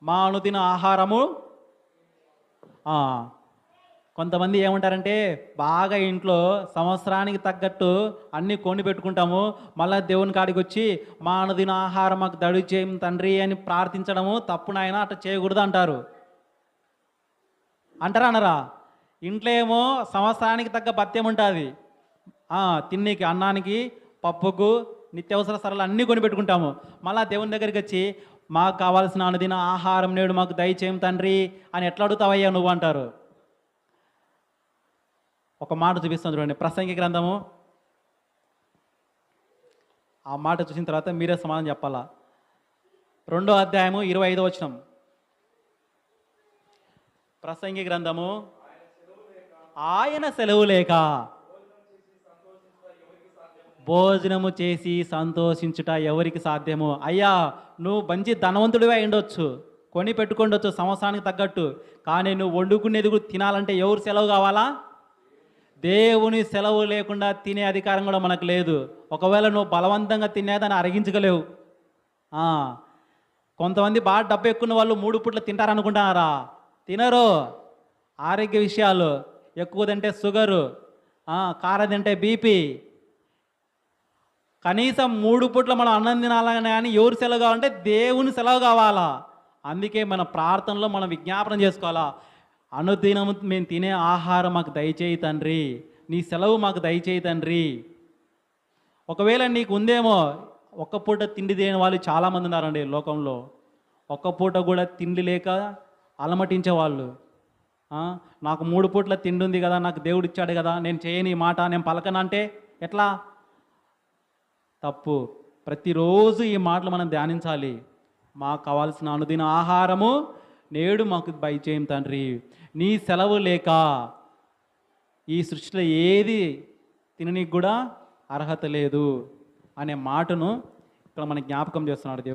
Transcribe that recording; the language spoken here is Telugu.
మా అనుదిన ఆహారము. ఆ, కొంతమంది ఏమంటారంటే బాగా ఇంట్లో సంవత్సరానికి తగ్గట్టు అన్నీ కొని పెట్టుకుంటాము, మళ్ళీ దేవుని కాడికి వచ్చి మా అనుదిన ఆహారం మాకు దడి చేయం తండ్రి అని ప్రార్థించడము తప్పు నాయన, అట్లా చేయకూడదు అంటారు. అంటారా అనరా? ఇంట్లో ఏమో సంవత్సరానికి తగ్గ భత్యం ఉంటుంది, తిన్నీకి అన్నానికి పప్పుకు నిత్యావసర సరళ అన్నీ కొని పెట్టుకుంటాము. మళ్ళీ దేవుని దగ్గరికి వచ్చి మాకు కావాల్సిన అనుదిన ఆహారం నేడు మాకు దయచేయం తండ్రి అని ఎట్లా అడుగుతావయ్యా నువ్వు అంటారు. ఒక మాట చూపిస్తాను చూడండి, ప్రసంగి గ్రంథము. ఆ మాట చూసిన తర్వాత మీరే సమాధానం చెప్పాలా. 2వ అధ్యాయము 25వ వచనం. ప్రసంగి గ్రంథము. ఆయన సెలవు లేక భోజనము చేసి సంతోషించుట ఎవరికి సాధ్యము? అయ్యా, నువ్వు మంచి ధనవంతుడివే ఉండొచ్చు, కొని పెట్టుకుండొచ్చు సంవత్సరానికి తగ్గట్టు, కానీ నువ్వు వండుకునేది కూడా తినాలంటే ఎవరు సెలవు కావాలా? దేవుని సెలవు లేకుండా తినే అధికారం కూడా మనకు లేదు. ఒకవేళ నువ్వు బలవంతంగా తినేదాన్ని అరిగించగలేవు. కొంతమంది బాగా డబ్బు ఎక్కువ వాళ్ళు 3 పూట్ల తింటారనుకుంటున్నారా? తినరు. ఆరోగ్య విషయాలు ఎక్కువ తింటే షుగరు, కారం తింటే బీపీ. కనీసం 3 పూట్ల మనం అన్నం తినాలని కానీ ఎవరు సెలవు కావాలంటే దేవుని సెలవు కావాలా. అందుకే మన ప్రార్థనలో మనం విజ్ఞాపనం చేసుకోవాలా, అనుదినము మేము తినే ఆహారం మాకు దయచేయి తండ్రి, నీ సెలవు మాకు దయచేయి తండ్రి. ఒకవేళ నీకు ఉందేమో, ఒక్క పూట తిండి లేని వాళ్ళు చాలామంది ఉన్నారండి లోకంలో. ఒక్క పూట కూడా తిండి లేక అలమటించే వాళ్ళు. నాకు 3 పూట్ల తిండి ఉంది కదా, నాకు దేవుడు ఇచ్చాడు కదా, నేను చేయని మాట, నేను పలకనంటే ఎట్లా? తప్పు. ప్రతిరోజు ఈ మాటలు మనం ధ్యానించాలి. మాకు కావాల్సిన అనుదిన ఆహారము నేడు మాకు దయచేయం తండ్రి, నీ సెలవు లేక ఈ సృష్టిలో ఏది తిననీకి కూడా అర్హత లేదు అనే మాటను ఇక్కడ మన జ్ఞాపకం చేస్తున్నాడు దేవుడు.